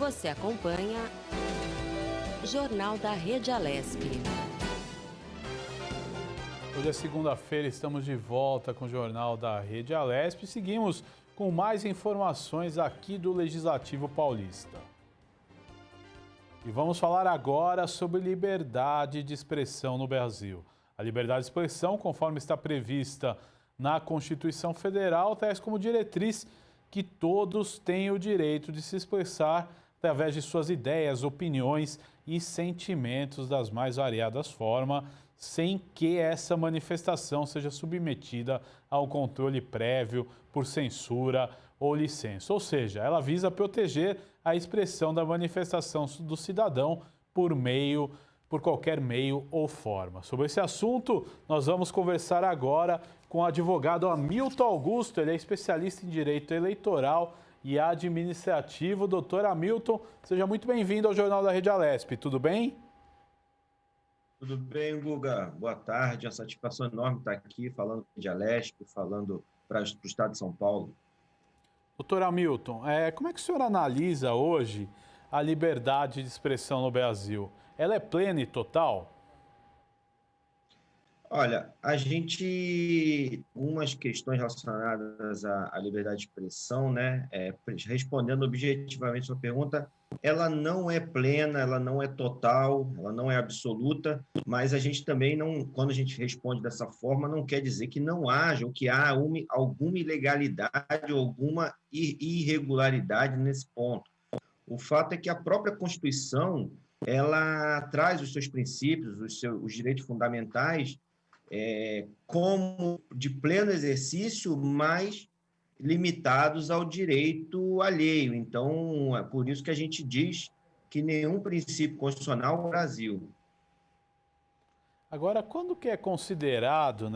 Você acompanha Jornal da Rede Alesp. Hoje é segunda-feira, estamos de volta com o Jornal da Rede Alesp e seguimos com mais informações aqui do Legislativo Paulista. E vamos falar agora sobre liberdade de expressão no Brasil. A liberdade de expressão, conforme está prevista na Constituição Federal, traz como diretriz que todos têm o direito de se expressar através de suas ideias, opiniões e sentimentos das mais variadas formas, sem que essa manifestação seja submetida ao controle prévio por censura ou licença. Ou seja, ela visa proteger a expressão da manifestação do cidadão por qualquer meio ou forma. Sobre esse assunto, nós vamos conversar agora com o advogado Hamilton Augusto, ele é especialista em direito eleitoral e administrativo. Doutor Hamilton, seja muito bem-vindo ao Jornal da Rede Alesp, tudo bem? Tudo bem, Guga? Boa tarde, é uma satisfação enorme estar aqui falando de Alesp, falando para o estado de São Paulo. Doutor Hamilton, como é que o senhor analisa hoje a liberdade de expressão no Brasil? Ela é plena e total? Olha, a gente, algumas questões relacionadas à liberdade de expressão, né? Respondendo objetivamente a sua pergunta, ela não é plena, ela não é total, ela não é absoluta, mas a gente também não, quando a gente responde dessa forma, não quer dizer que não haja ou que há alguma ilegalidade ou alguma irregularidade nesse ponto. O fato é que a própria Constituição, ela traz os seus princípios, os direitos fundamentais, como de pleno exercício, mas limitados ao direito alheio. Então, é por isso que a gente diz que nenhum princípio constitucional no Brasil. Agora, quando que é considerado,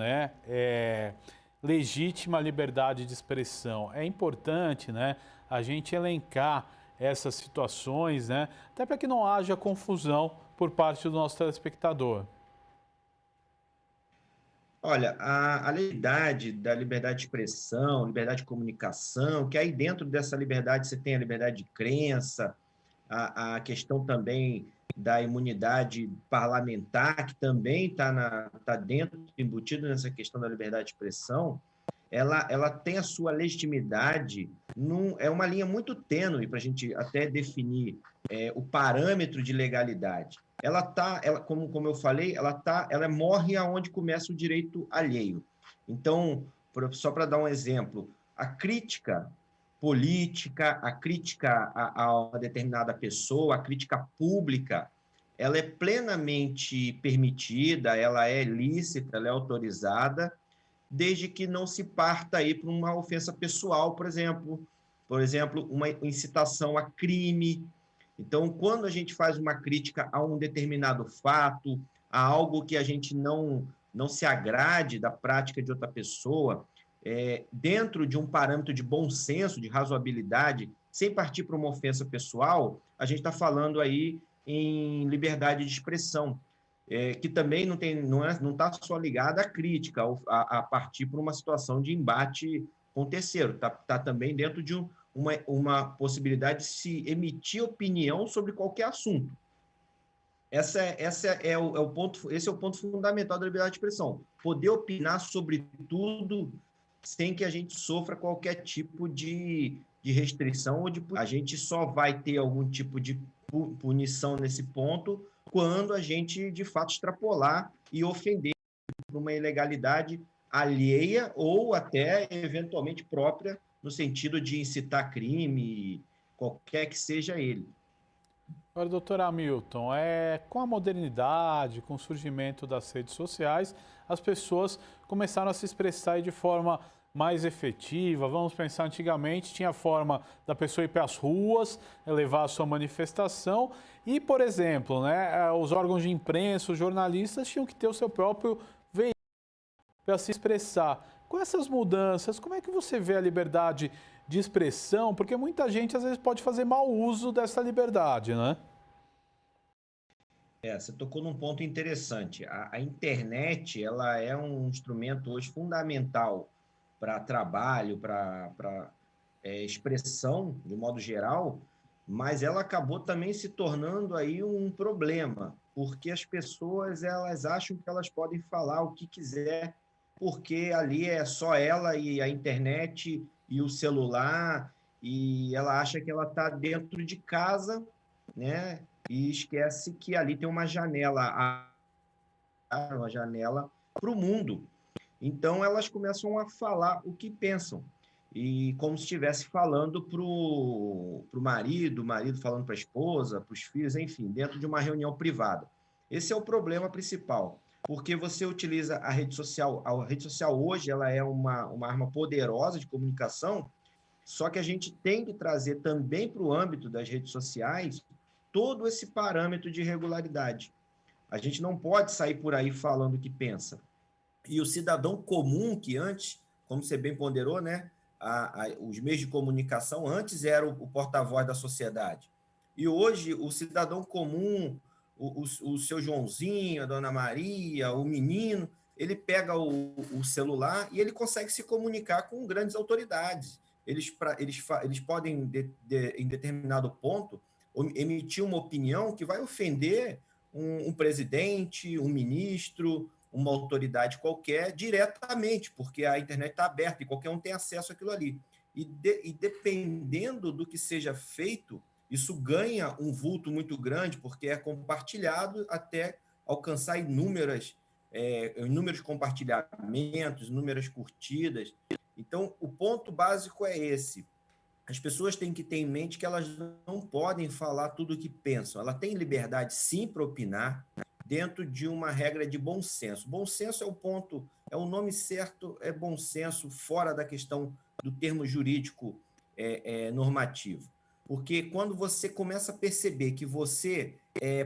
legítima a liberdade de expressão? É importante, a gente elencar essas situações, até para que não haja confusão por parte do nosso telespectador. Olha, a legalidade da liberdade de expressão, liberdade de comunicação, que aí dentro dessa liberdade você tem a liberdade de crença, a questão também da imunidade parlamentar, que também está dentro, embutido nessa questão da liberdade de expressão, ela tem a sua legitimidade, é uma linha muito tênue para a gente até definir o parâmetro de legalidade. Como eu falei, ela morre aonde começa o direito alheio. Então, só para dar um exemplo, a crítica política, a crítica a uma determinada pessoa, a crítica pública, ela é plenamente permitida, ela é lícita, ela é autorizada, desde que não se parta aí para uma ofensa pessoal, por exemplo, uma incitação a crime. Então, quando a gente faz uma crítica a um determinado fato, a algo que a gente não se agrade da prática de outra pessoa, dentro de um parâmetro de bom senso, de razoabilidade, sem partir para uma ofensa pessoal, a gente está falando aí em liberdade de expressão, que também não está só ligada à crítica, a partir para uma situação de embate com terceiro, está também dentro de uma possibilidade de se emitir opinião sobre qualquer assunto. Esse é o ponto fundamental da liberdade de expressão, poder opinar sobre tudo sem que a gente sofra qualquer tipo de restrição a gente só vai ter algum tipo de punição nesse ponto quando a gente, de fato, extrapolar e ofender por uma ilegalidade alheia ou até, eventualmente, própria, no sentido de incitar crime, qualquer que seja ele. Agora, doutor Hamilton, com a modernidade, com o surgimento das redes sociais, as pessoas começaram a se expressar de forma mais efetiva. Vamos pensar, antigamente tinha a forma da pessoa ir para as ruas, levar a sua manifestação e, por exemplo, os órgãos de imprensa, os jornalistas tinham que ter o seu próprio veículo para se expressar. Com essas mudanças, como é que você vê a liberdade de expressão? Porque muita gente, às vezes, pode fazer mau uso dessa liberdade, né? Você tocou num ponto interessante. A internet, ela é um instrumento hoje fundamental para trabalho, para expressão, de modo geral, mas ela acabou também se tornando aí um problema, porque as pessoas elas acham que elas podem falar o que quiser, porque ali é só ela e a internet e o celular, e ela acha que ela está dentro de casa, né? E esquece que ali tem uma janela para o mundo. Então elas começam a falar o que pensam e como se estivesse falando para o marido falando para a esposa, para os filhos, enfim, dentro de uma reunião privada. Esse é o problema principal, porque você utiliza a rede social hoje ela é uma arma poderosa de comunicação, só que a gente tem que trazer também para o âmbito das redes sociais todo esse parâmetro de regularidade. A gente não pode sair por aí falando o que pensa. E o cidadão comum, que antes, como você bem ponderou, né, os meios de comunicação antes era o porta-voz da sociedade. E hoje, o cidadão comum, o seu Joãozinho, a dona Maria, o menino, ele pega o celular e ele consegue se comunicar com grandes autoridades. Eles podem, em determinado ponto, emitir uma opinião que vai ofender um presidente, um ministro, uma autoridade qualquer diretamente, porque a internet está aberta e qualquer um tem acesso àquilo ali. E dependendo do que seja feito, isso ganha um vulto muito grande, porque é compartilhado até alcançar inúmeros compartilhamentos, inúmeras curtidas. Então, o ponto básico é esse. As pessoas têm que ter em mente que elas não podem falar tudo o que pensam. Ela tem liberdade, sim, para opinar, dentro de uma regra de bom senso. Bom senso é o ponto, é o nome certo, é bom senso, fora da questão do termo jurídico normativo. Porque quando você começa a perceber que você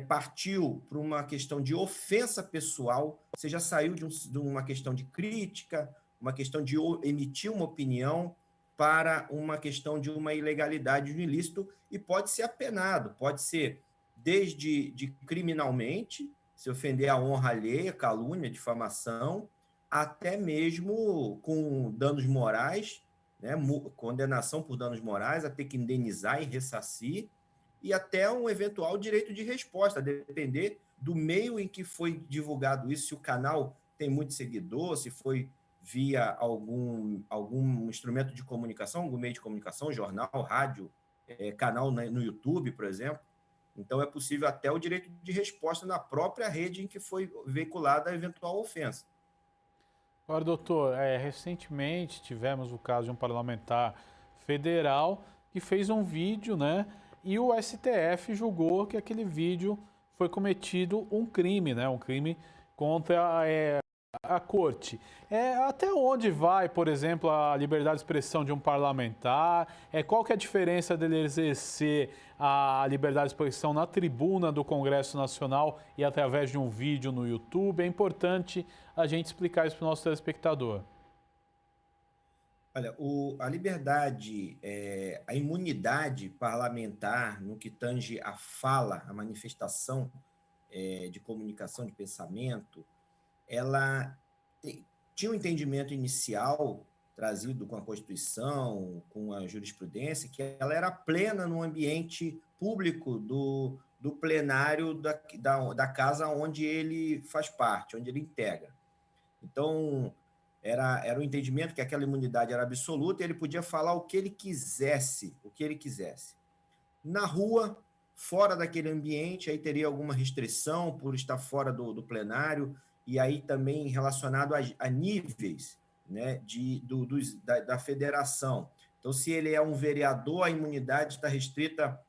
partiu para uma questão de ofensa pessoal, você já saiu de uma questão de crítica, uma questão de emitir uma opinião, para uma questão de uma ilegalidade, de um ilícito, e pode ser apenado, pode ser desde criminalmente, se ofender a honra alheia, calúnia, difamação, até mesmo com danos morais, né, condenação por danos morais, a ter que indenizar e ressarcir, e até um eventual direito de resposta, a depender do meio em que foi divulgado isso, se o canal tem muito seguidor, se foi via algum instrumento de comunicação, algum meio de comunicação, jornal, rádio, canal no YouTube, por exemplo. Então, é possível até o direito de resposta na própria rede em que foi veiculada a eventual ofensa. Agora, doutor, recentemente tivemos o caso de um parlamentar federal que fez um vídeo, né? E o STF julgou que aquele vídeo foi cometido um crime, né? Um crime contra a corte. Até onde vai, por exemplo, a liberdade de expressão de um parlamentar? Qual que é a diferença dele exercer a liberdade de expressão na tribuna do Congresso Nacional e através de um vídeo no YouTube? É importante a gente explicar isso para o nosso telespectador. Olha, a liberdade, a imunidade parlamentar no que tange a fala, a manifestação de comunicação, de pensamento, ela tinha um entendimento inicial trazido com a Constituição, com a jurisprudência, que ela era plena no ambiente público do plenário da casa onde ele faz parte, onde ele integra. Então, era o entendimento que aquela imunidade era absoluta e ele podia falar o que ele quisesse, Na rua, fora daquele ambiente, aí teria alguma restrição por estar fora do plenário, e aí também relacionado a níveis, né, da federação. Então, se ele é um vereador, a imunidade está restrita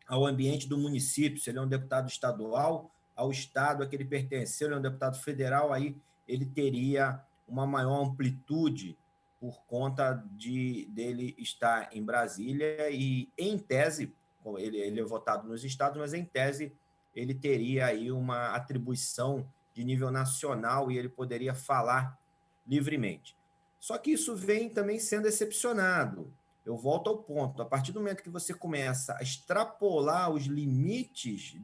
ao ambiente do município. Se ele é um deputado estadual, ao estado a que ele pertence. Se ele é um deputado federal, aí ele teria uma maior amplitude por conta dele estar em Brasília e, em tese, ele é votado nos estados, mas, em tese, ele teria aí uma atribuição de nível nacional e ele poderia falar livremente. Só que isso vem também sendo excepcionado. Eu volto ao ponto, a partir do momento que você começa a extrapolar os limites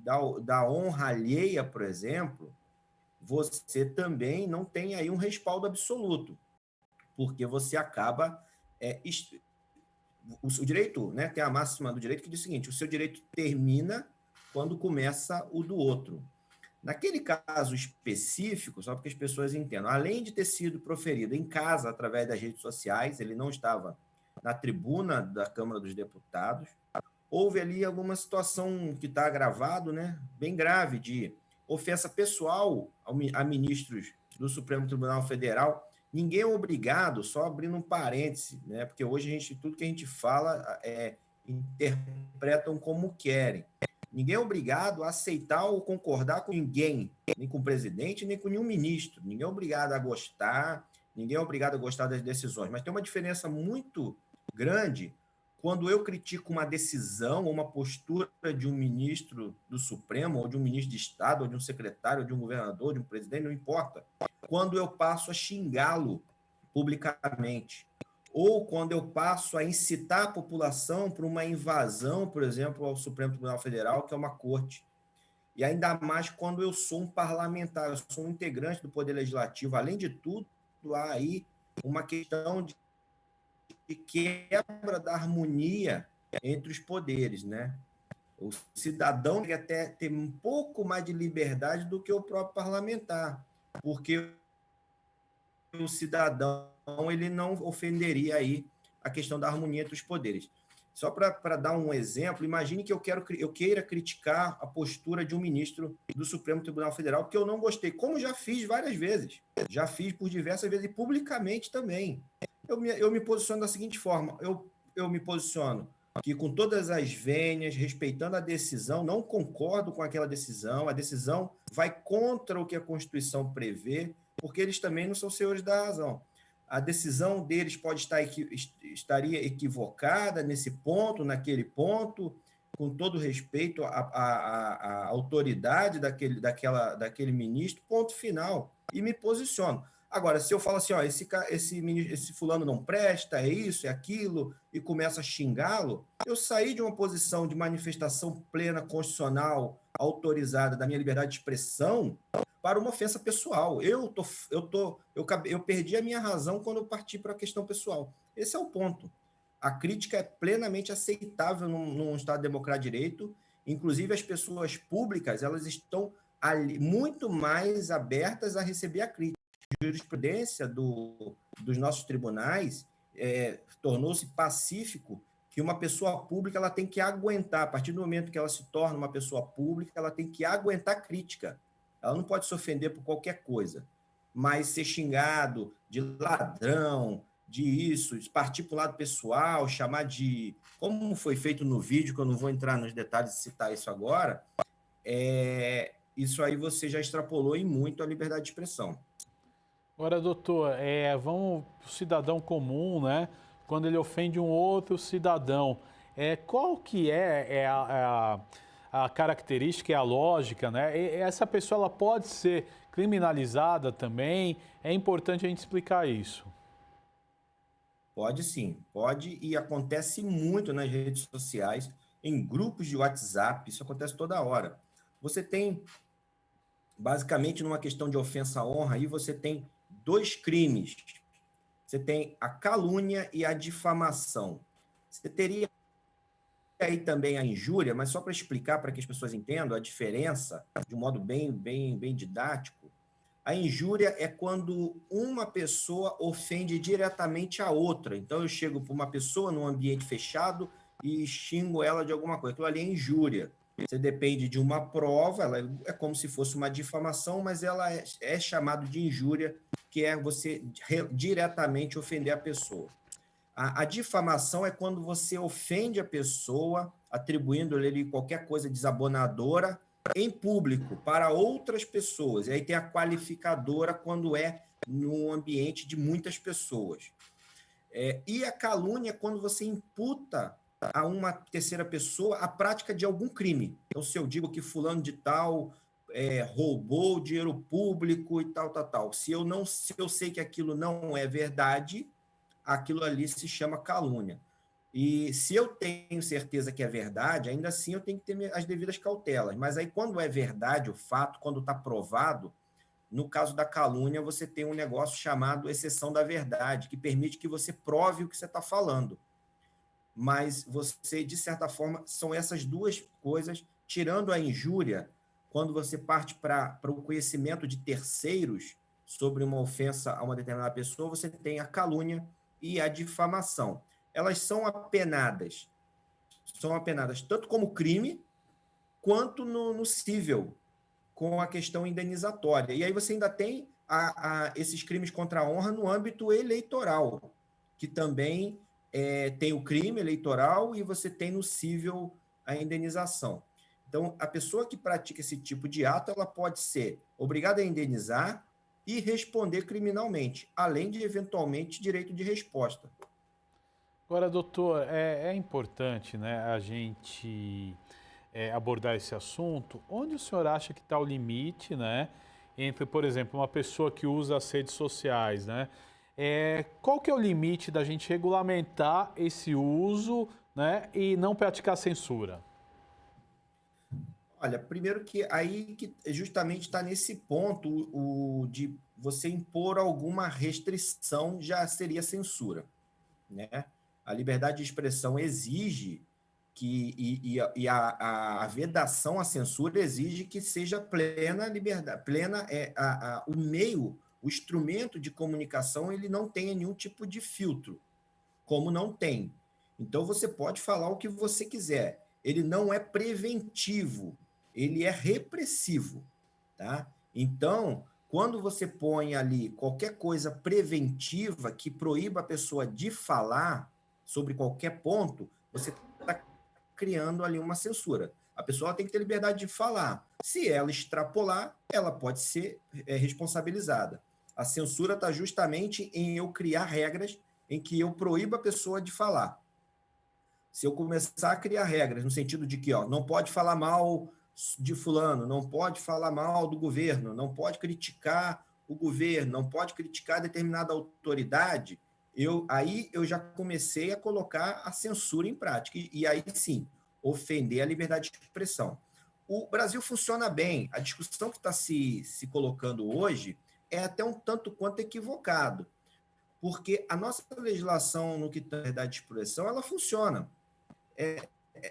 da honra alheia, por exemplo, você também não tem aí um respaldo absoluto, porque você acaba o direito, né, tem a máxima do direito que diz o seguinte: o seu direito termina quando começa o do outro. Naquele caso específico, só para que as pessoas entendam, além de ter sido proferido em casa através das redes sociais, ele não estava na tribuna da Câmara dos Deputados, houve ali alguma situação que está gravado, né, bem grave, de ofensa pessoal a ministros do Supremo Tribunal Federal. Ninguém é obrigado, só abrindo um parêntese, né, porque hoje tudo que a gente fala interpretam como querem. Ninguém é obrigado a aceitar ou concordar com ninguém, nem com o presidente, nem com nenhum ministro. Ninguém é obrigado a gostar, ninguém é obrigado a gostar das decisões. Mas tem uma diferença muito grande quando eu critico uma decisão ou uma postura de um ministro do Supremo, ou de um ministro de Estado, ou de um secretário, ou de um governador, de um presidente, não importa. Quando eu passo a xingá-lo publicamente, ou quando eu passo a incitar a população para uma invasão, por exemplo, ao Supremo Tribunal Federal, que é uma corte. E ainda mais quando eu sou um parlamentar, eu sou um integrante do Poder Legislativo. Além de tudo, há aí uma questão de quebra da harmonia entre os poderes, né? O cidadão tem até ter um pouco mais de liberdade do que o próprio parlamentar, porque o cidadão ele não ofenderia aí a questão da harmonia entre os poderes. Só para dar um exemplo, imagine que eu queira criticar a postura de um ministro do Supremo Tribunal Federal, porque eu não gostei, como já fiz várias vezes, já fiz por diversas vezes e publicamente também. Eu me posiciono da seguinte forma, eu me posiciono que com todas as vênias, respeitando a decisão, não concordo com aquela decisão, a decisão vai contra o que a Constituição prevê, porque eles também não são senhores da razão. A decisão deles estaria equivocada nesse ponto, naquele ponto, com todo respeito à autoridade daquele ministro, ponto final, e me posiciono. Agora, se eu falo assim, ó, esse fulano não presta, é isso, é aquilo, e começo a xingá-lo, eu saí de uma posição de manifestação plena, constitucional, autorizada da minha liberdade de expressão, para uma ofensa pessoal. Eu perdi a minha razão quando eu parti para a questão pessoal. Esse é o ponto. A crítica é plenamente aceitável num Estado democrático de direito. Inclusive, as pessoas públicas elas estão ali, muito mais abertas a receber a crítica. A jurisprudência dos nossos tribunais tornou-se pacífico que uma pessoa pública ela tem que aguentar, a partir do momento que ela se torna uma pessoa pública, ela tem que aguentar crítica. Ela não pode se ofender por qualquer coisa, mas ser xingado de ladrão, de isso, partir para o lado pessoal, chamar de... Como foi feito no vídeo, que eu não vou entrar nos detalhes de citar isso agora, isso aí você já extrapolou em muito a liberdade de expressão. Agora, doutor, vamos para o cidadão comum, né? Quando ele ofende um outro cidadão, qual que é a característica e a lógica, né? Essa pessoa ela pode ser criminalizada também? É importante a gente explicar isso. Pode sim, pode, e acontece muito nas redes sociais, em grupos de WhatsApp, isso acontece toda hora. Você tem, basicamente, numa questão de ofensa à honra, aí você tem 2 crimes. Você tem a calúnia e a difamação. Você teria aí também a injúria, mas só para explicar, para que as pessoas entendam a diferença, de um modo bem didático, a injúria é quando uma pessoa ofende diretamente a outra. Então, eu chego para uma pessoa num ambiente fechado e xingo ela de alguma coisa. Aquilo ali é injúria. Você depende de uma prova, ela é como se fosse uma difamação, mas ela é chamado de injúria, que é você diretamente ofender a pessoa. A difamação é quando você ofende a pessoa, atribuindo-lhe qualquer coisa desabonadora em público, para outras pessoas. E aí tem a qualificadora quando é num ambiente de muitas pessoas. E a calúnia é quando você imputa a uma terceira pessoa a prática de algum crime. Então, se eu digo que fulano de tal roubou dinheiro público e tal. Se eu sei que aquilo não é verdade, aquilo ali se chama calúnia. E se eu tenho certeza que é verdade, ainda assim eu tenho que ter as devidas cautelas. Mas aí, quando é verdade o fato, quando está provado, no caso da calúnia, você tem um negócio chamado exceção da verdade, que permite que você prove o que você está falando. mas você, de certa forma, são essas duas coisas, tirando a injúria, quando você parte para o conhecimento de terceiros sobre uma ofensa a uma determinada pessoa, você tem a calúnia e a difamação. Elas são apenadas tanto como crime, quanto no cível, com a questão indenizatória. E aí você ainda tem esses crimes contra a honra no âmbito eleitoral, que também tem o crime eleitoral e você tem no cível a indenização. Então, a pessoa que pratica esse tipo de ato, ela pode ser obrigada a indenizar e responder criminalmente, além de, eventualmente, direito de resposta. Agora, doutor, é importante, né, a gente abordar esse assunto. Onde o senhor acha que está o limite, né, entre, por exemplo, uma pessoa que usa as redes sociais, né? Qual que é o limite da gente regulamentar esse uso, né, e não praticar censura? Olha, primeiro que aí que justamente está nesse ponto o de você impor alguma restrição já seria censura, né? A liberdade de expressão exige a vedação à censura exige que seja plena liberdade, o meio, o instrumento de comunicação, ele não tenha nenhum tipo de filtro, como não tem. Então você pode falar o que você quiser. Ele não é preventivo, ele é repressivo, tá? Então, quando você põe ali qualquer coisa preventiva que proíba a pessoa de falar sobre qualquer ponto, você está criando ali uma censura. A pessoa tem que ter liberdade de falar. Se ela extrapolar, ela pode ser responsabilizada. A censura está justamente em eu criar regras em que eu proíba a pessoa de falar. Se eu começar a criar regras no sentido de que não pode falar mal de fulano, não pode falar mal do governo, não pode criticar o governo, não pode criticar determinada autoridade, aí eu já comecei a colocar a censura em prática. E aí, sim, ofender a liberdade de expressão. O Brasil funciona bem. A discussão que está se colocando hoje é até um tanto quanto equivocado, porque a nossa legislação no que tange à liberdade de expressão, ela funciona.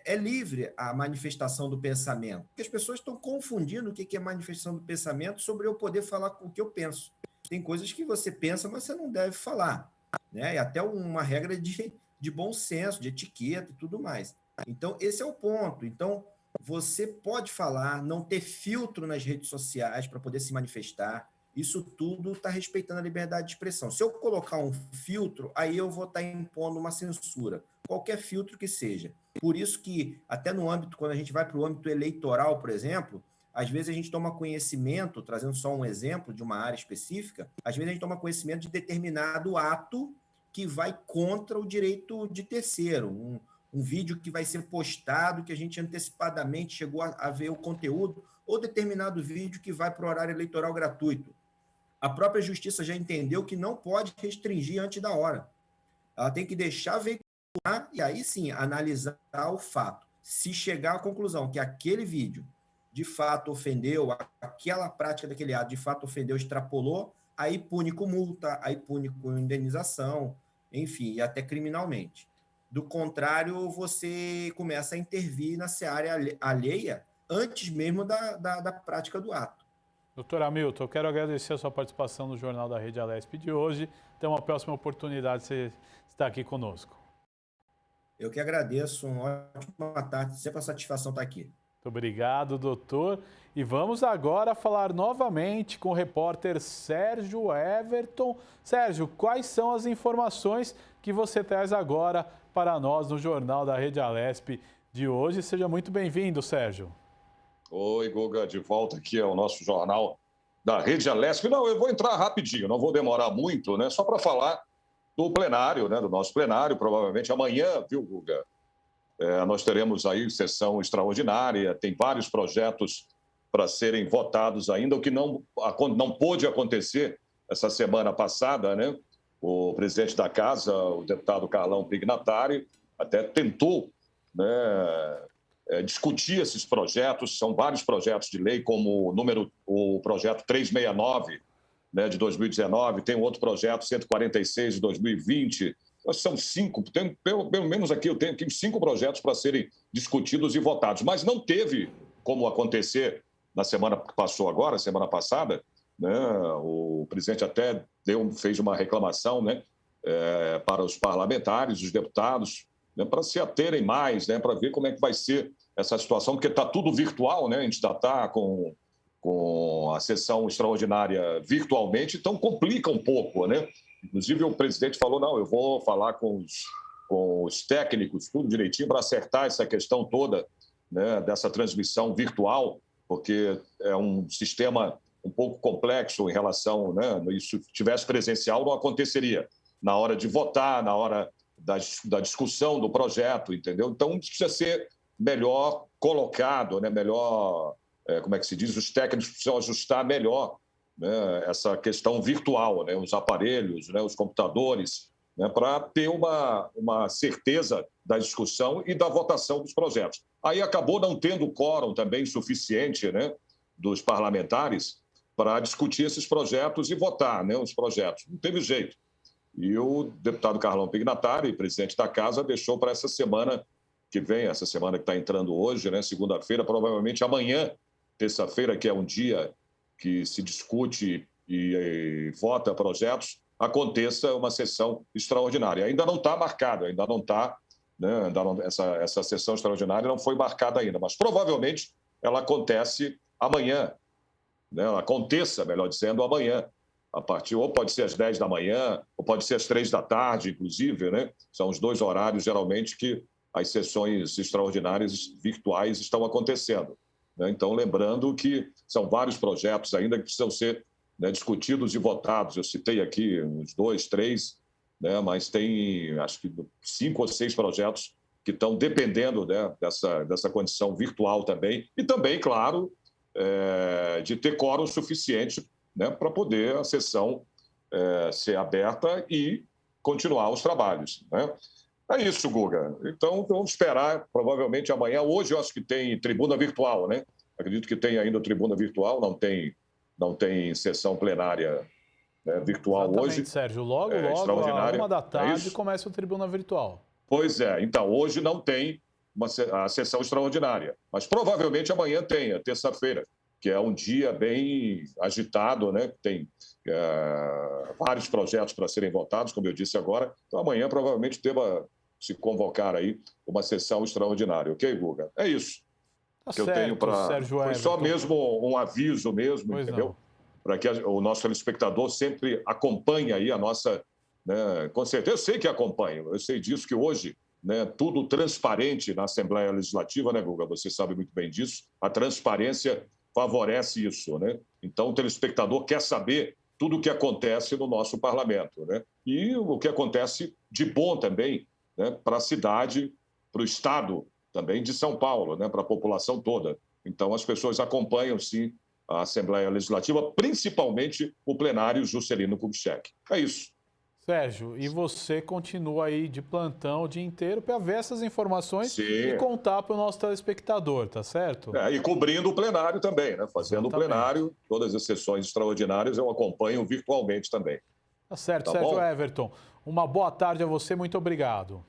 É livre a manifestação do pensamento. Porque as pessoas estão confundindo o que é manifestação do pensamento sobre eu poder falar o que eu penso. Tem coisas que você pensa, mas você não deve falar, né? É até uma regra de bom senso, de etiqueta e tudo mais. Então, esse é o ponto. Então, você pode falar, não ter filtro nas redes sociais para poder se manifestar. Isso tudo está respeitando a liberdade de expressão. Se eu colocar um filtro, aí eu vou estar impondo uma censura, qualquer filtro que seja. Por isso que, até no âmbito, quando a gente vai para o âmbito eleitoral, por exemplo, às vezes a gente toma conhecimento, trazendo só um exemplo de uma área específica, às vezes a gente toma conhecimento de determinado ato que vai contra o direito de terceiro, um vídeo que vai ser postado, que a gente antecipadamente chegou a ver o conteúdo, ou determinado vídeo que vai para o horário eleitoral gratuito. A própria justiça já entendeu que não pode restringir antes da hora. Ela tem que deixar veicular e aí sim analisar o fato. Se chegar à conclusão que aquele vídeo de fato ofendeu, aquela prática daquele ato de fato ofendeu, extrapolou, aí pune com multa, aí pune com indenização, enfim, e até criminalmente. Do contrário, você começa a intervir na seara alheia antes mesmo da prática do ato. Doutor Hamilton, eu quero agradecer a sua participação no Jornal da Rede Alesp de hoje. Até uma próxima oportunidade de você estar aqui conosco. Eu que agradeço, uma ótima tarde, sempre uma satisfação estar aqui. Muito obrigado, doutor. E vamos agora falar novamente com o repórter Sérgio Everton. Sérgio, quais são as informações que você traz agora para nós no Jornal da Rede Alesp de hoje? Seja muito bem-vindo, Sérgio. Oi, Guga, de volta aqui ao nosso Jornal da Rede Alesp. Não, eu vou entrar rapidinho, não vou demorar muito, né? Só para falar do plenário, né? Do nosso plenário, provavelmente amanhã, viu, Guga? Nós teremos aí sessão extraordinária, tem vários projetos para serem votados ainda, o que não pôde acontecer essa semana passada, né? O presidente da Casa, o deputado Carlão Pignatari, até tentou, né, discutir esses projetos. São vários projetos de lei, como o projeto 369, né, de 2019, tem um outro projeto, 146, de 2020, acho que são 5, pelo menos aqui eu tenho aqui 5 projetos para serem discutidos e votados, mas não teve como acontecer na semana que passou agora, semana passada, né? O presidente até fez uma reclamação, né, para os parlamentares, os deputados, né, para se aterem mais, né, para ver como é que vai ser essa situação, porque está tudo virtual, né? A gente já está com a sessão extraordinária virtualmente, então complica um pouco, né? Inclusive o presidente falou, não, eu vou falar com os técnicos, tudo direitinho, para acertar essa questão toda, né, dessa transmissão virtual, porque é um sistema um pouco complexo em relação, né, se tivesse presencial não aconteceria na hora de votar, na hora da discussão do projeto, entendeu? Então precisa ser melhor colocado, né, melhor, como é que se diz, os técnicos precisam ajustar melhor, né, essa questão virtual, né, os aparelhos, né, os computadores, né, para ter uma certeza da discussão e da votação dos projetos. Aí acabou não tendo quórum também suficiente, né, dos parlamentares para discutir esses projetos e votar, né, os projetos. Não teve jeito. E o deputado Carlão Pignatari, presidente da Casa, deixou para essa semana que vem, essa semana que está entrando hoje, né, segunda-feira, provavelmente amanhã, terça-feira, que é um dia que se discute e vota projetos, aconteça uma sessão extraordinária. Ainda não está marcado, ainda não está, né, essa sessão extraordinária não foi marcada ainda, mas provavelmente ela acontece amanhã, né, ela aconteça, melhor dizendo, amanhã, a partir, ou pode ser às 10 da manhã, ou pode ser às 3 da tarde, inclusive, né? São os 2 horários, geralmente, que as sessões extraordinárias virtuais estão acontecendo, né? Então, lembrando que são vários projetos ainda que precisam ser, né, discutidos e votados. Eu citei aqui uns 2, 3, né, mas tem, acho que 5 ou 6 projetos que estão dependendo, né, dessa condição virtual também. E também, claro, de ter quórum suficiente, né, para poder a sessão ser aberta e continuar os trabalhos, né? É isso, Guga. Então, vamos esperar, provavelmente amanhã. Hoje eu acho que tem tribuna virtual, né? Acredito que tem ainda tribuna virtual, não tem sessão plenária, né, virtual. Exatamente, hoje. Sérgio. Logo, à 1h da tarde, começa a tribuna virtual. Pois é. Então, hoje não tem a sessão extraordinária, mas provavelmente amanhã tem, a terça-feira, que é um dia bem agitado, né? Tem vários projetos para serem votados, como eu disse agora. Então, amanhã provavelmente deva se convocar aí uma sessão extraordinária. Ok, Guga? É isso. Tá que certo, eu tenho para. Sérgio Foi só Everton. mesmo um aviso mesmo, Pois entendeu? não. Para que o nosso telespectador sempre acompanhe aí a nossa, né, com certeza, eu sei que acompanha, eu sei disso, que hoje, né, tudo transparente na Assembleia Legislativa, né, Guga? Você sabe muito bem disso. A transparência favorece isso, né? Então, o telespectador quer saber tudo o que acontece no nosso parlamento, né? E o que acontece de bom também, né, para a cidade, para o Estado também de São Paulo, né, para a população toda. Então, as pessoas acompanham, sim, a Assembleia Legislativa, principalmente o plenário Juscelino Kubitschek. É isso. Sérgio, e você continua aí de plantão o dia inteiro para ver essas informações Sim. e contar para o nosso telespectador, tá certo? E cobrindo o plenário também, né? Fazendo Exatamente. o plenário, todas as sessões extraordinárias eu acompanho virtualmente também. Tá certo, Tá Sérgio bom? Everton. Uma boa tarde a você, muito obrigado.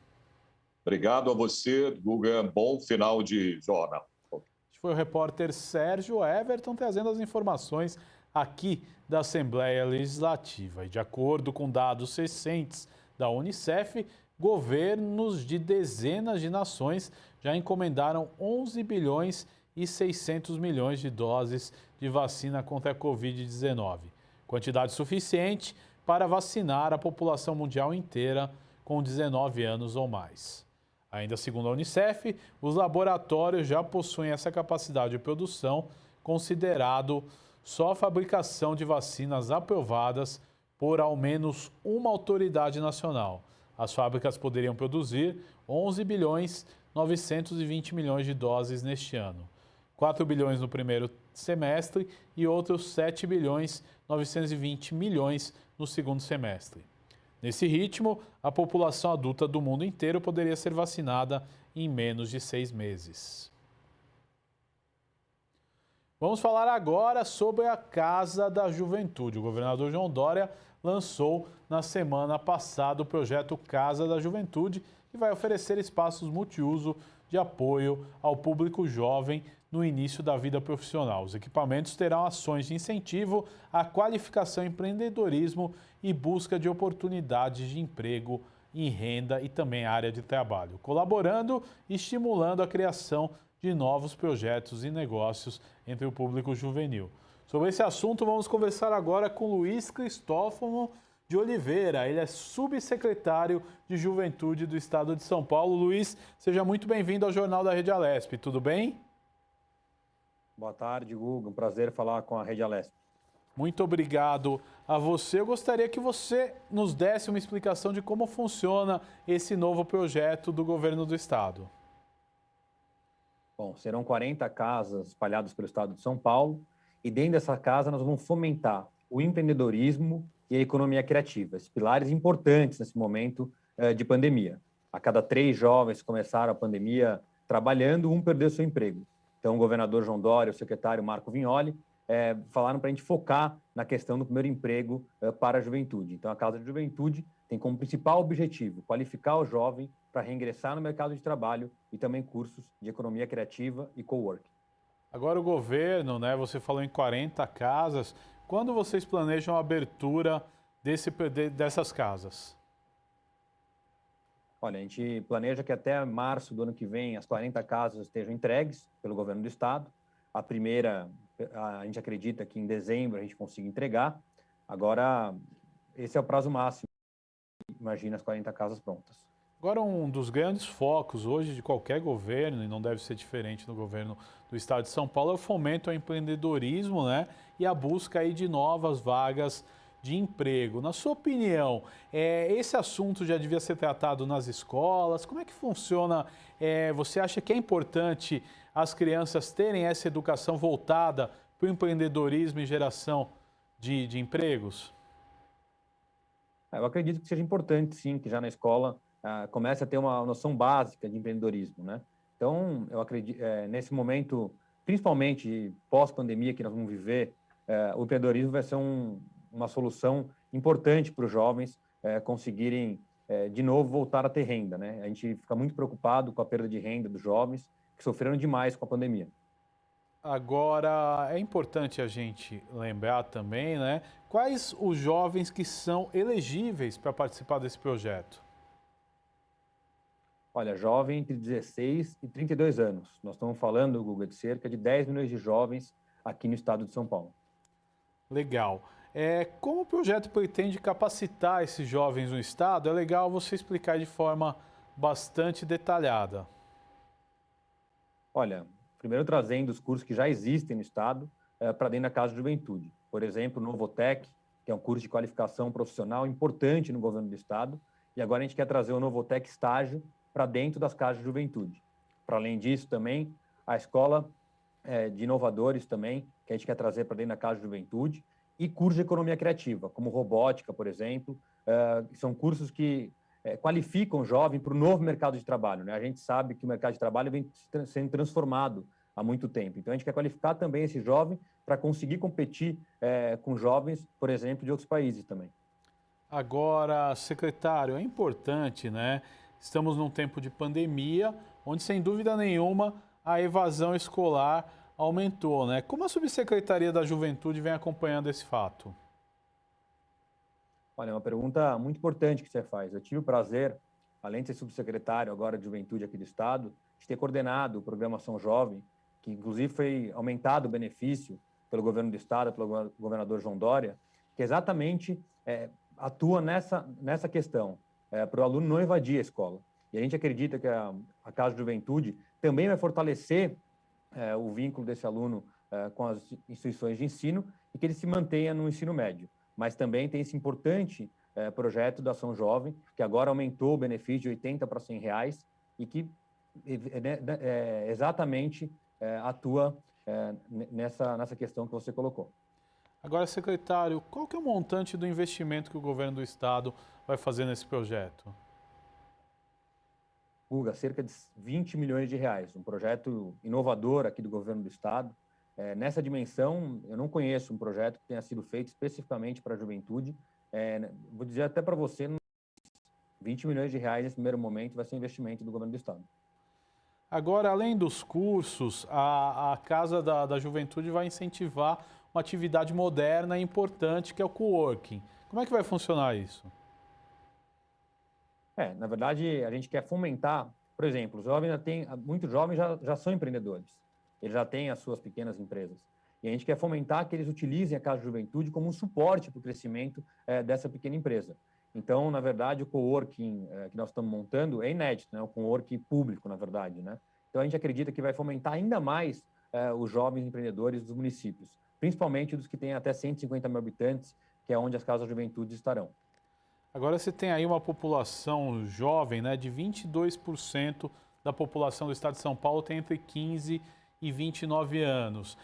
Obrigado a você, Guga. Bom final de jornal. Este foi o repórter Sérgio Everton trazendo as informações aqui da Assembleia Legislativa. E de acordo com dados recentes da Unicef, governos de dezenas de nações já encomendaram 11 bilhões e 600 milhões de doses de vacina contra a Covid-19. Quantidade suficiente para vacinar a população mundial inteira com 19 anos ou mais. Ainda segundo a Unicef, os laboratórios já possuem essa capacidade de produção, considerado só a fabricação de vacinas aprovadas por ao menos uma autoridade nacional. As fábricas poderiam produzir 11 bilhões 920 milhões de doses neste ano. 4 bilhões no primeiro semestre e outros 7 bilhões 920 milhões no segundo semestre. Nesse ritmo, a população adulta do mundo inteiro poderia ser vacinada em menos de 6 meses. Vamos falar agora sobre a Casa da Juventude. O governador João Dória lançou na semana passada o projeto Casa da Juventude, que vai oferecer espaços multiuso de apoio ao público jovem no início da vida profissional. Os equipamentos terão ações de incentivo à qualificação, empreendedorismo e busca de oportunidades de emprego em renda e também área de trabalho, colaborando e estimulando a criação de novos projetos e negócios entre o público juvenil. Sobre esse assunto, vamos conversar agora com Luiz Cristófano de Oliveira. Ele é subsecretário de Juventude do Estado de São Paulo. Luiz, seja muito bem-vindo ao Jornal da Rede Alesp. Tudo bem? Boa tarde, Guga. Um prazer falar com a Rede Alesp. Muito obrigado a você. Eu gostaria que você nos desse uma explicação de como funciona esse novo projeto do governo do estado. Bom, serão 40 casas espalhadas pelo estado de São Paulo e dentro dessa casa nós vamos fomentar o empreendedorismo e a economia criativa, esses pilares importantes nesse momento de pandemia. A cada 3 jovens que começaram a pandemia trabalhando, um perdeu seu emprego. Então, o governador João Dória e o secretário Marco Vignoli falaram para a gente focar na questão do primeiro emprego para a juventude. Então, a Casa de Juventude tem como principal objetivo qualificar o jovem para reingressar no mercado de trabalho e também cursos de economia criativa e coworking. Agora o governo, né, você falou em 40 casas, quando vocês planejam a abertura dessas casas? Olha, a gente planeja que até março do ano que vem as 40 casas estejam entregues pelo governo do estado. A primeira, a gente acredita que em dezembro a gente consiga entregar. Agora, esse é o prazo máximo. Imagina as 40 casas prontas. Agora, um dos grandes focos hoje de qualquer governo, e não deve ser diferente no governo do estado de São Paulo, é o fomento ao empreendedorismo, né? E a busca aí de novas vagas de emprego. Na sua opinião, esse assunto já devia ser tratado nas escolas? Como é que funciona? Você acha que é importante as crianças terem essa educação voltada para o empreendedorismo e geração de empregos? Eu acredito que seja importante, sim, que já na escola comece a ter uma noção básica de empreendedorismo, né? Então, eu acredito, nesse momento, principalmente pós-pandemia que nós vamos viver, o empreendedorismo vai ser uma solução importante para os jovens conseguirem, de novo, voltar a ter renda, né? A gente fica muito preocupado com a perda de renda dos jovens que sofreram demais com a pandemia. Agora, é importante a gente lembrar também, né? Quais os jovens que são elegíveis para participar desse projeto? Olha, jovem entre 16 e 32 anos. Nós estamos falando, Guga, de cerca de 10 milhões de jovens aqui no estado de São Paulo. Legal. Como o projeto pretende capacitar esses jovens no estado, é legal você explicar de forma bastante detalhada. Olha, primeiro trazendo os cursos que já existem no estado para dentro da Casa de Juventude. Por exemplo, o Novotec, que é um curso de qualificação profissional importante no governo do estado, e agora a gente quer trazer o Novotec Estágio para dentro das Casas de Juventude. Para além disso, também, a Escola de Inovadores também, que a gente quer trazer para dentro da Casa de Juventude, e cursos de economia criativa, como robótica, por exemplo, são cursos que qualificam o jovem para o novo mercado de trabalho, né? A gente sabe que o mercado de trabalho vem sendo transformado há muito tempo. Então, a gente quer qualificar também esse jovem para conseguir competir com jovens, por exemplo, de outros países também. Agora, secretário, é importante, né? Estamos num tempo de pandemia, onde, sem dúvida nenhuma, a evasão escolar aumentou, né? Como a Subsecretaria da Juventude vem acompanhando esse fato? Olha, é uma pergunta muito importante que você faz. Eu tive o prazer, além de ser subsecretário agora de Juventude aqui do Estado, de ter coordenado o programa Ação Jovem, que inclusive foi aumentado o benefício pelo governo do Estado, pelo governador João Dória, que exatamente atua nessa questão, para o aluno não evadir a escola. E a gente acredita que a Casa de Juventude também vai fortalecer o vínculo desse aluno com as instituições de ensino e que ele se mantenha no ensino médio. Mas também tem esse importante projeto da Ação Jovem, que agora aumentou o benefício de 80 para 100 reais e que exatamente atua nessa questão que você colocou. Agora, secretário, qual que é o montante do investimento que o governo do estado vai fazer nesse projeto? Guga, cerca de 20 milhões de reais, um projeto inovador aqui do governo do estado. Nessa dimensão, eu não conheço um projeto que tenha sido feito especificamente para a juventude vou dizer até para você, 20 milhões de reais nesse primeiro momento vai ser investimento do governo do estado. Agora, além dos cursos, a Casa da Juventude vai incentivar uma atividade moderna e importante, que é o coworking. Como é que vai funcionar isso? Na verdade, a gente quer fomentar, por exemplo, muitos jovens já são empreendedores, eles já têm as suas pequenas empresas. E a gente quer fomentar que eles utilizem a Casa de Juventude como um suporte para o crescimento dessa pequena empresa. Então, na verdade, o coworking que nós estamos montando é inédito, né? O coworking público, na verdade, né? Então, a gente acredita que vai fomentar ainda mais os jovens empreendedores dos municípios, principalmente dos que têm até 150 mil habitantes, que é onde as Casas de Juventude estarão. Agora você tem aí uma população jovem, né, de 22% da população do estado de São Paulo tem entre 15 e 29 anos.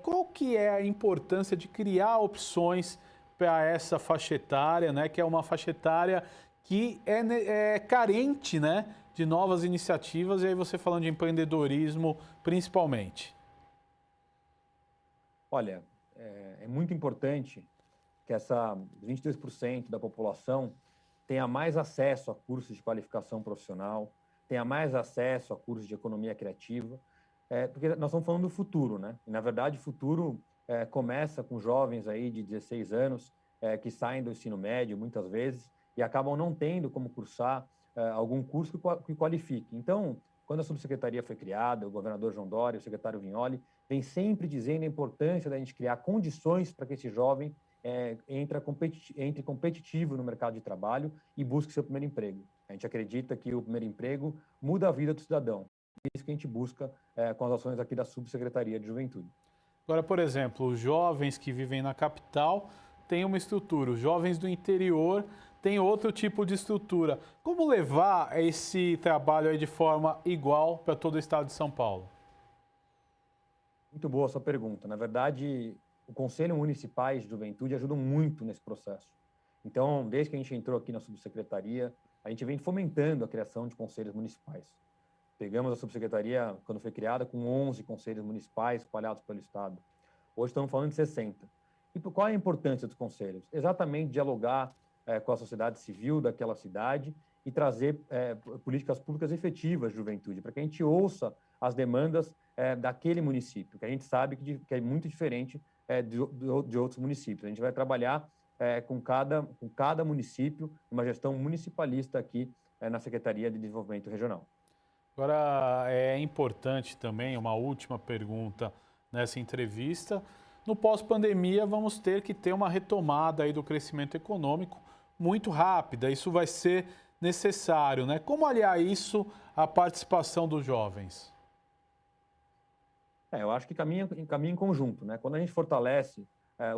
Qual que é a importância de criar opções para essa faixa etária, né, que é uma faixa etária que é carente, né, de novas iniciativas, e aí você falando de empreendedorismo principalmente? Olha, é muito importante que essa 22% da população tenha mais acesso a cursos de qualificação profissional, tenha mais acesso a cursos de economia criativa, porque nós estamos falando do futuro, né? E, na verdade, o futuro começa com jovens aí de 16 anos que saem do ensino médio, muitas vezes, e acabam não tendo como cursar algum curso que qualifique. Então, quando a subsecretaria foi criada, o governador João Dória, o secretário Vignoli, vem sempre dizendo a importância da gente criar condições para que esse jovem entre competitivo no mercado de trabalho e busque seu primeiro emprego. A gente acredita que o primeiro emprego muda a vida do cidadão. É isso que a gente busca com as ações aqui da Subsecretaria de Juventude. Agora, por exemplo, os jovens que vivem na capital têm uma estrutura, os jovens do interior têm outro tipo de estrutura. Como levar esse trabalho aí de forma igual para todo o estado de São Paulo? Muito boa a sua pergunta. Na verdade, o Conselho Municipais de Juventude ajudam muito nesse processo. Então, desde que a gente entrou aqui na subsecretaria, a gente vem fomentando a criação de conselhos municipais. Pegamos a subsecretaria, quando foi criada, com 11 conselhos municipais espalhados pelo estado. Hoje estamos falando de 60. E qual é a importância dos conselhos? Exatamente dialogar com a sociedade civil daquela cidade e trazer políticas públicas efetivas de juventude, para que a gente ouça as demandas daquele município, que a gente sabe que é muito diferente de outros municípios. A gente vai trabalhar com cada município, uma gestão municipalista aqui na Secretaria de Desenvolvimento Regional. Agora, é importante também, uma última pergunta nessa entrevista. No pós-pandemia, vamos ter que ter uma retomada aí do crescimento econômico muito rápida. Isso vai ser necessário, né? Como aliar isso à participação dos jovens? Eu acho que caminha em conjunto, né? Quando a gente fortalece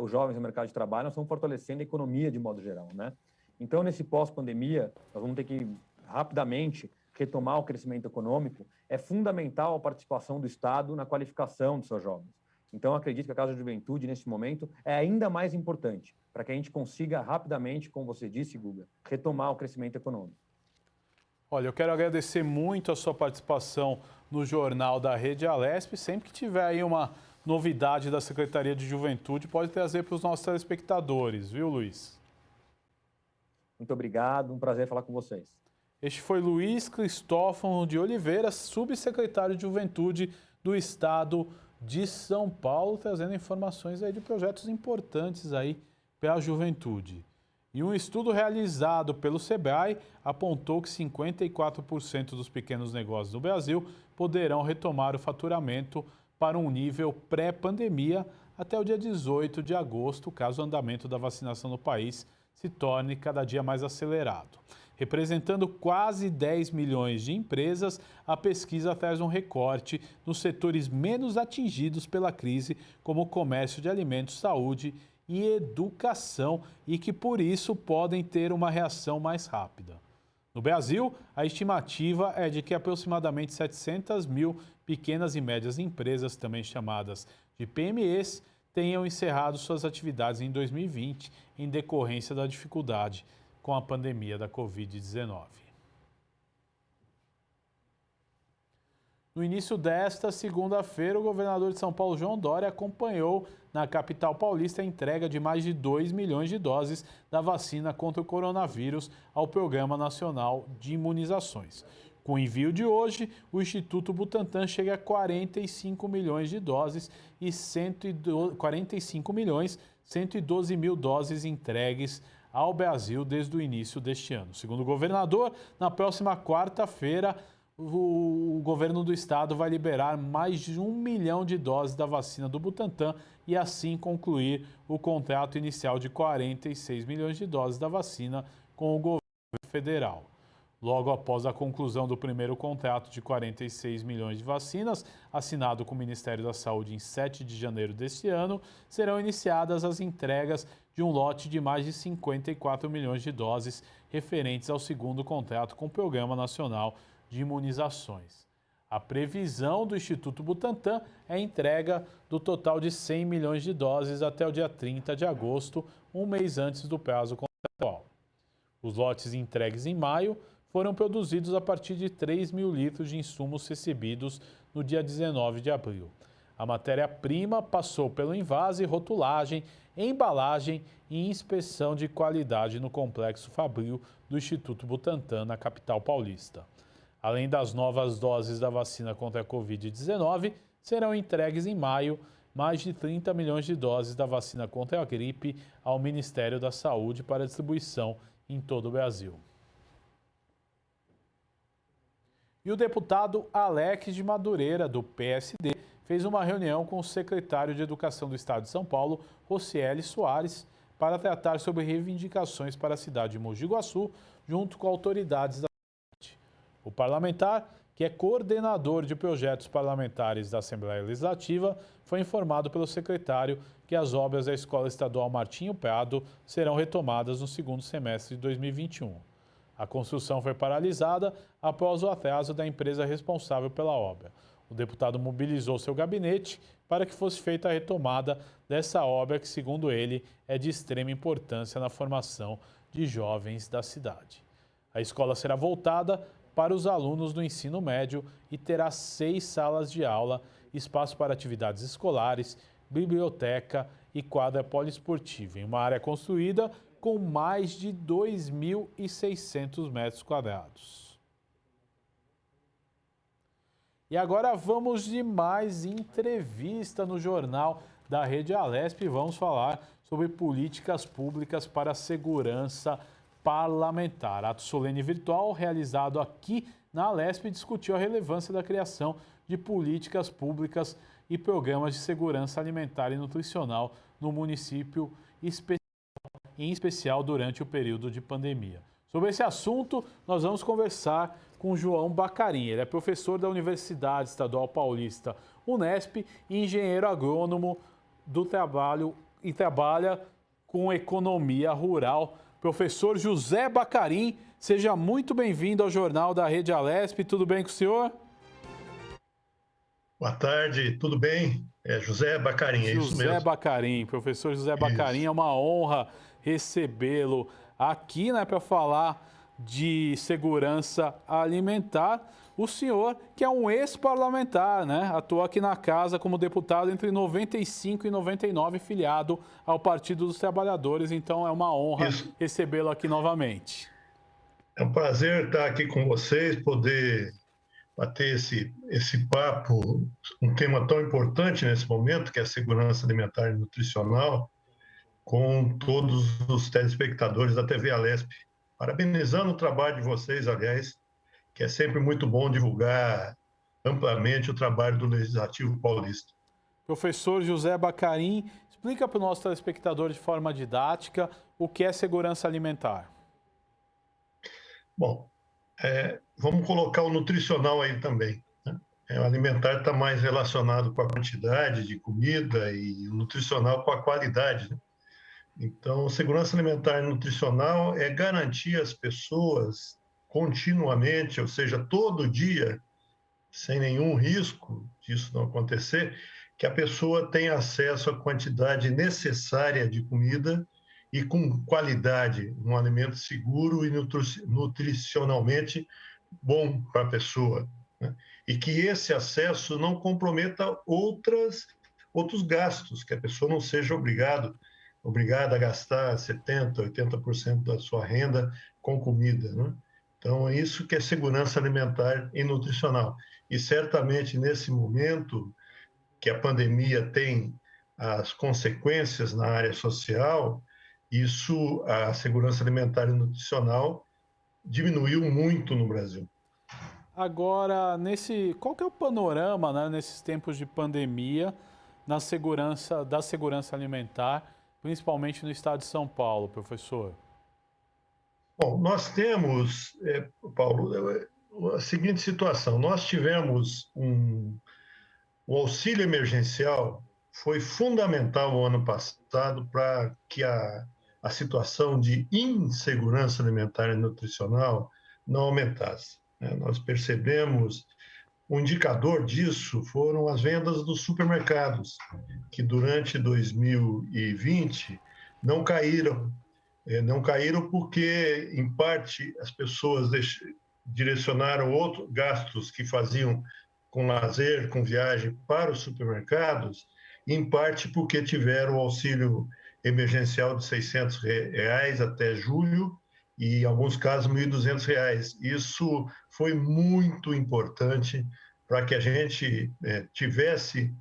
os jovens no mercado de trabalho, nós estamos fortalecendo a economia de modo geral, né? Então, nesse pós-pandemia, nós vamos ter que rapidamente retomar o crescimento econômico. É fundamental a participação do Estado na qualificação dos seus jovens. Então, acredito que a Casa de Juventude, nesse momento, é ainda mais importante para que a gente consiga rapidamente, como você disse, Guga, retomar o crescimento econômico. Olha, eu quero agradecer muito a sua participação no Jornal da Rede Alesp. Sempre que tiver aí uma novidade da Secretaria de Juventude, pode trazer para os nossos telespectadores, viu, Luiz? Muito obrigado, um prazer falar com vocês. Este foi Luiz Cristófano de Oliveira, subsecretário de Juventude do Estado de São Paulo, trazendo informações aí de projetos importantes aí para a juventude. E um estudo realizado pelo Sebrae apontou que 54% dos pequenos negócios do Brasil poderão retomar o faturamento para um nível pré-pandemia até o dia 18 de agosto, caso o andamento da vacinação no país se torne cada dia mais acelerado. Representando quase 10 milhões de empresas, a pesquisa traz um recorte nos setores menos atingidos pela crise, como o comércio de alimentos, saúde e educação, e que por isso podem ter uma reação mais rápida. No Brasil, a estimativa é de que aproximadamente 700 mil pequenas e médias empresas, também chamadas de PMEs, tenham encerrado suas atividades em 2020 em decorrência da dificuldade com a pandemia da Covid-19. No início desta segunda-feira, o governador de São Paulo, João Dória, acompanhou na capital paulista a entrega de mais de 2 milhões de doses da vacina contra o coronavírus ao Programa Nacional de Imunizações. Com o envio de hoje, o Instituto Butantan chega a 45 milhões de doses e 45 milhões 112 mil doses entregues ao Brasil desde o início deste ano. Segundo o governador, na próxima quarta-feira, o governo do estado vai liberar mais de 1 milhão de doses da vacina do Butantan e assim concluir o contrato inicial de 46 milhões de doses da vacina com o governo federal. Logo após a conclusão do primeiro contrato de 46 milhões de vacinas, assinado com o Ministério da Saúde em 7 de janeiro deste ano, serão iniciadas as entregas de um lote de mais de 54 milhões de doses referentes ao segundo contrato com o Programa Nacional de Imunizações. A previsão do Instituto Butantan é a entrega do total de 100 milhões de doses até o dia 30 de agosto, um mês antes do prazo contratual. Os lotes entregues em maio foram produzidos a partir de 3 mil litros de insumos recebidos no dia 19 de abril. A matéria-prima passou pelo invase, rotulagem, embalagem e inspeção de qualidade no Complexo Fabril do Instituto Butantan, na capital paulista. Além das novas doses da vacina contra a Covid-19, serão entregues em maio mais de 30 milhões de doses da vacina contra a gripe ao Ministério da Saúde para distribuição em todo o Brasil. E o deputado Alex de Madureira, do PSD, fez uma reunião com o secretário de Educação do Estado de São Paulo, Rocieli Soares, para tratar sobre reivindicações para a cidade de Mogi Guaçu, junto com autoridades da cidade. O parlamentar, que é coordenador de projetos parlamentares da Assembleia Legislativa, foi informado pelo secretário que as obras da Escola Estadual Martinho Prado serão retomadas no segundo semestre de 2021. A construção foi paralisada após o atraso da empresa responsável pela obra. O deputado mobilizou seu gabinete para que fosse feita a retomada dessa obra que, segundo ele, é de extrema importância na formação de jovens da cidade. A escola será voltada para os alunos do ensino médio e terá 6 salas de aula, espaço para atividades escolares, biblioteca e quadra poliesportiva, em uma área construída com mais de 2.600 metros quadrados. E agora vamos de mais entrevista no Jornal da Rede Alesp. Vamos falar sobre políticas públicas para a segurança parlamentar. Ato solene virtual realizado aqui na Alesp discutiu a relevância da criação de políticas públicas e programas de segurança alimentar e nutricional no município, em especial durante o período de pandemia. Sobre esse assunto, nós vamos conversar com João Bacarin. Ele é professor da Universidade Estadual Paulista, Unesp, e engenheiro agrônomo do trabalho e trabalha com economia rural. Professor José Bacarin, seja muito bem-vindo ao Jornal da Rede Alesp. Tudo bem com o senhor? Boa tarde, tudo bem? É José Bacarin, é isso mesmo? José Bacarin, professor José Bacarin, é uma honra recebê-lo aqui, né, para falar de segurança alimentar. O senhor, que é um ex-parlamentar, né, atuou aqui na casa como deputado entre 95 e 99, filiado ao Partido dos Trabalhadores, então é uma honra recebê-lo aqui novamente. É um prazer estar aqui com vocês, poder bater esse papo, um tema tão importante nesse momento, que é a segurança alimentar e nutricional, com todos os telespectadores da TV Alesp. Parabenizando o trabalho de vocês, aliás, que é sempre muito bom divulgar amplamente o trabalho do Legislativo Paulista. Professor José Bacarin, explica para o nosso telespectador de forma didática o que é segurança alimentar. Bom, vamos colocar o nutricional aí também, né? O alimentar está mais relacionado com a quantidade de comida e o nutricional com a qualidade, né? Então, segurança alimentar e nutricional é garantir às pessoas continuamente, ou seja, todo dia, sem nenhum risco disso não acontecer, que a pessoa tenha acesso à quantidade necessária de comida e com qualidade, um alimento seguro e nutricionalmente bom para a pessoa, né? e que esse acesso não comprometa outros gastos, que a pessoa não seja obrigada a gastar 70%, 80% da sua renda com comida, né? Então, é isso que é segurança alimentar e nutricional. E certamente, nesse momento que a pandemia tem as consequências na área social, a segurança alimentar e nutricional diminuiu muito no Brasil. Agora, qual que é o panorama, né, nesses tempos de pandemia da segurança alimentar, principalmente no estado de São Paulo, professor? Bom, nós temos, Paulo, a seguinte situação. Nós tivemos o auxílio emergencial foi fundamental no ano passado para que a situação de insegurança alimentar e nutricional não aumentasse, né? Nós percebemos, um indicador disso foram as vendas dos supermercados, que durante 2020 não caíram. Não caíram porque, em parte, as pessoas direcionaram outros gastos que faziam com lazer, com viagem para os supermercados, em parte porque tiveram o auxílio emergencial de R$ 600 até julho e, em alguns casos, R$ 1.200. Isso foi muito importante para que a gente tivesse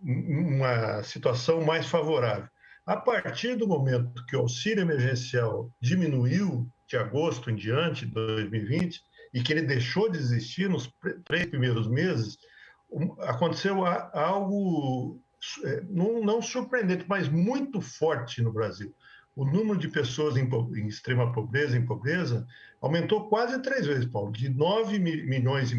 uma situação mais favorável. A partir do momento que o auxílio emergencial diminuiu, de agosto em diante de 2020, e que ele deixou de existir nos 3 primeiros meses, aconteceu algo não surpreendente, mas muito forte no Brasil. O número de pessoas em extrema pobreza, em pobreza, aumentou quase 3 vezes, Paulo, de 9,5 milhões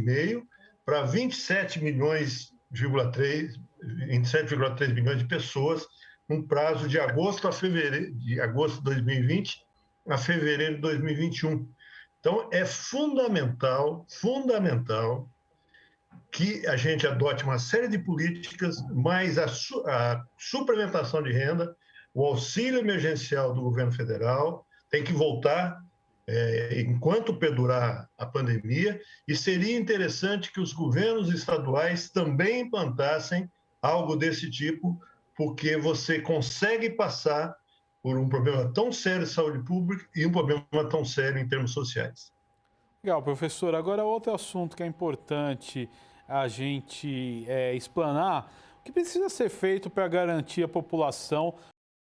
para 27,3 milhões de pessoas, num prazo de agosto de 2020 a fevereiro de 2021. Então, é fundamental que a gente adote uma série de políticas, mais a suplementação de renda, o auxílio emergencial do governo federal tem que voltar enquanto perdurar a pandemia, e seria interessante que os governos estaduais também implantassem algo desse tipo, porque você consegue passar por um problema tão sério de saúde pública e um problema tão sério em termos sociais. Legal, professor. Agora, outro assunto que é importante a gente explanar, o que precisa ser feito para garantir à população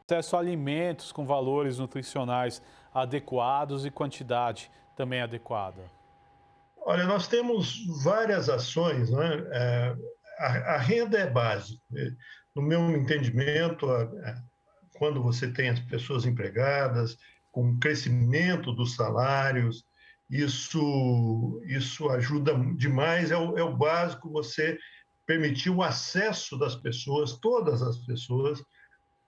acesso a alimentos com valores nutricionais adequados e quantidade também adequada? Olha, nós temos várias ações, né? A renda é básica. No meu entendimento, quando você tem as pessoas empregadas, com o crescimento dos salários, isso ajuda demais, é o básico, você permitir o acesso das pessoas, todas as pessoas,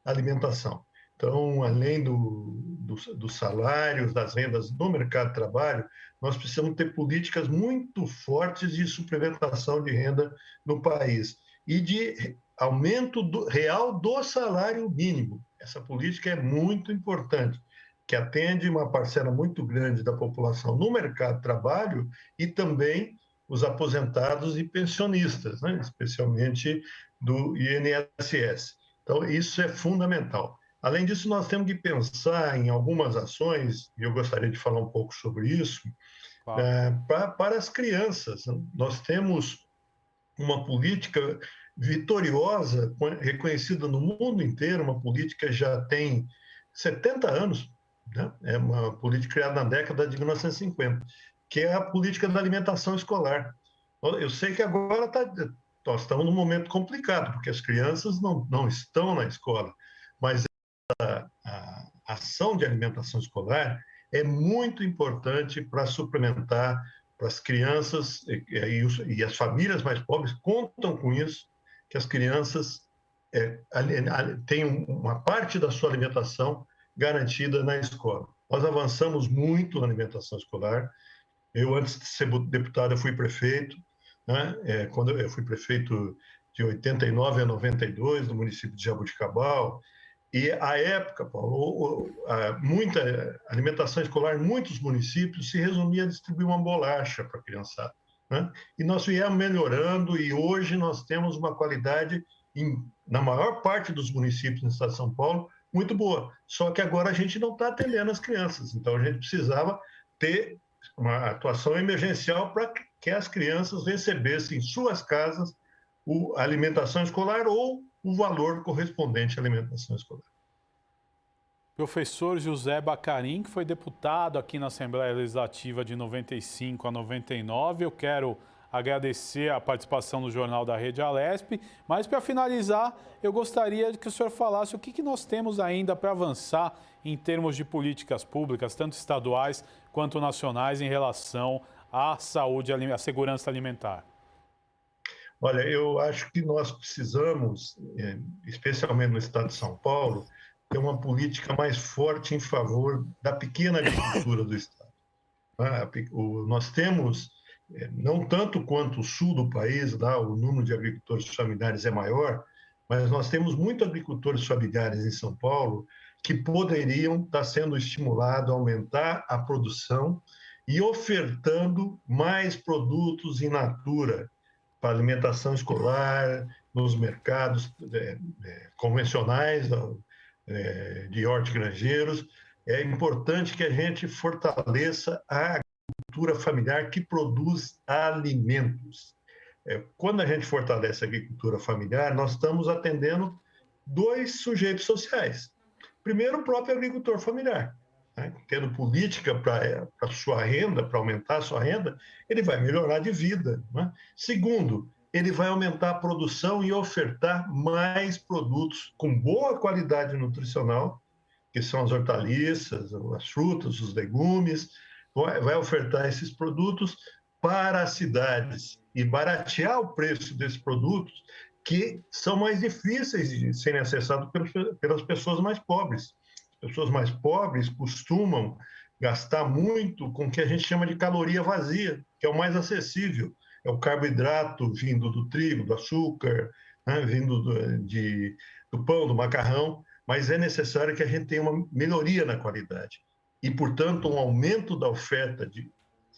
à alimentação. Então, além dos salários, das rendas no mercado de trabalho, nós precisamos ter políticas muito fortes de suplementação de renda no país e de aumento real do salário mínimo. Essa política é muito importante, que atende uma parcela muito grande da população no mercado de trabalho e também os aposentados e pensionistas, né? Especialmente do INSS. Então, isso é fundamental. Além disso, nós temos que pensar em algumas ações, e eu gostaria de falar um pouco sobre isso, claro. Para as crianças. Nós temos uma política vitoriosa, reconhecida no mundo inteiro, uma política que já tem 70 anos, né? É uma política criada na década de 1950, que é a política da alimentação escolar. Eu sei que agora nós estamos num momento complicado, porque as crianças não estão na escola, mas a ação de alimentação escolar é muito importante para suplementar para as crianças, e as famílias mais pobres contam com isso, que as crianças tenham uma parte da sua alimentação garantida na escola. Nós avançamos muito na alimentação escolar. Eu, antes de ser deputado, eu fui prefeito, né? Quando eu fui prefeito de 89 a 92, do município de Jaboticabal, e à época, Paulo, muita alimentação escolar em muitos municípios se resumia a distribuir uma bolacha para a criançada. né? E nós viemos melhorando e hoje nós temos uma qualidade, na maior parte dos municípios no estado de São Paulo, muito boa. Só que agora a gente não está atendendo as crianças, então a gente precisava ter uma atuação emergencial para que as crianças recebessem em suas casas a alimentação escolar ou o valor correspondente à alimentação escolar. Professor José Bacarin, que foi deputado aqui na Assembleia Legislativa de 95 a 99, eu quero agradecer a participação no Jornal da Rede Alesp, mas para finalizar, eu gostaria que o senhor falasse o que nós temos ainda para avançar em termos de políticas públicas, tanto estaduais quanto nacionais, em relação à saúde e à segurança alimentar. Olha, eu acho que nós precisamos, especialmente no estado de São Paulo, ter uma política mais forte em favor da pequena agricultura do estado. Nós temos, não tanto quanto o sul do país, lá o número de agricultores familiares é maior, mas nós temos muitos agricultores familiares em São Paulo que poderiam estar sendo estimulados a aumentar a produção e ofertando mais produtos in natura para alimentação escolar, nos mercados convencionais de hortigranjeiros. É importante que a gente fortaleça a agricultura familiar que produz alimentos. Quando a gente fortalece a agricultura familiar, nós estamos atendendo dois sujeitos sociais. Primeiro, o próprio agricultor familiar, né? Tendo política para sua renda, para aumentar a sua renda, ele vai melhorar de vida, né? Segundo, ele vai aumentar a produção e ofertar mais produtos com boa qualidade nutricional, que são as hortaliças, as frutas, os legumes, vai ofertar esses produtos para as cidades e baratear o preço desses produtos que são mais difíceis de serem acessados pelas pessoas mais pobres. As pessoas mais pobres costumam gastar muito com o que a gente chama de caloria vazia, que é o mais acessível. É o carboidrato vindo do trigo, do açúcar, né, vindo do pão, do macarrão, mas é necessário que a gente tenha uma melhoria na qualidade. E, portanto, um aumento da oferta de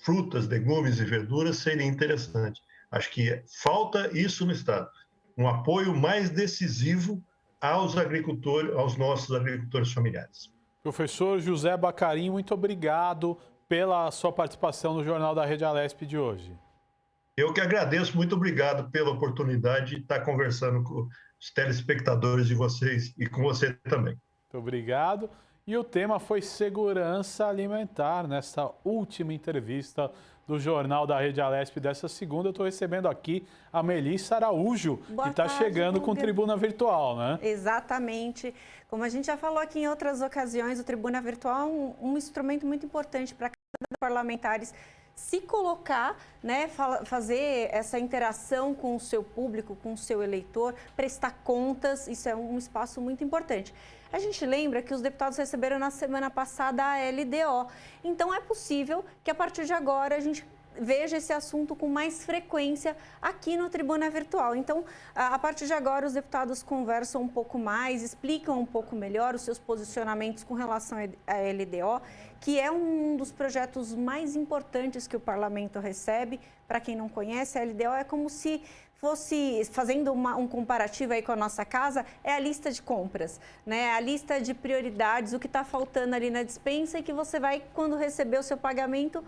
frutas, legumes e verduras seria interessante. Acho que falta isso no Estado. Um apoio mais decisivo aos agricultores, aos nossos agricultores familiares. Professor José Bacarin, muito obrigado pela sua participação no Jornal da Rede Alesp de hoje. Eu que agradeço, muito obrigado pela oportunidade de estar conversando com os telespectadores de vocês e com você também. Muito obrigado. E o tema foi segurança alimentar. Nessa última entrevista do Jornal da Rede Alesp dessa segunda, eu estou recebendo aqui a Melissa Araújo, que está chegando com Tribuna Virtual, né? Exatamente. Como a gente já falou aqui em outras ocasiões, o Tribuna Virtual é um instrumento muito importante para cada parlamentares se colocar, né, fazer essa interação com o seu público, com o seu eleitor, prestar contas, isso é um espaço muito importante. A gente lembra que os deputados receberam na semana passada a LDO, então é possível que a partir de agora a gente veja esse assunto com mais frequência aqui no Tribuna Virtual. Então, a partir de agora, os deputados conversam um pouco mais, explicam um pouco melhor os seus posicionamentos com relação à LDO, que é um dos projetos mais importantes que o parlamento recebe. Para quem não conhece, a LDO é como se fosse, fazendo um comparativo aí com a nossa casa, é a lista de compras, né? A lista de prioridades, o que está faltando ali na despensa e que você vai, quando receber o seu pagamento,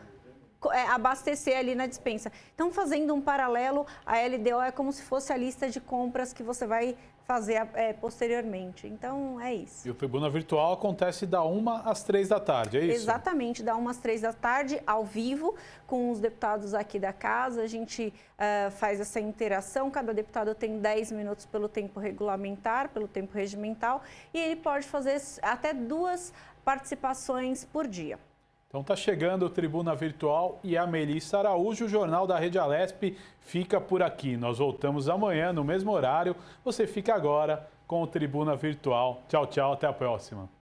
abastecer ali na despensa. Então, fazendo um paralelo, a LDO é como se fosse a lista de compras que você vai fazer posteriormente. Então, é isso. E o Tribuna Virtual acontece da 1 às 3 da tarde, é isso? Exatamente, da 1 às 3 da tarde, ao vivo, com os deputados aqui da casa. A gente faz essa interação, cada deputado tem 10 minutos pelo tempo regulamentar, pelo tempo regimental, e ele pode fazer até 2 participações por dia. Então está chegando o Tribuna Virtual e a Melissa Araújo, o Jornal da Rede Alesp fica por aqui. Nós voltamos amanhã no mesmo horário. Você fica agora com o Tribuna Virtual. Tchau, tchau, até a próxima.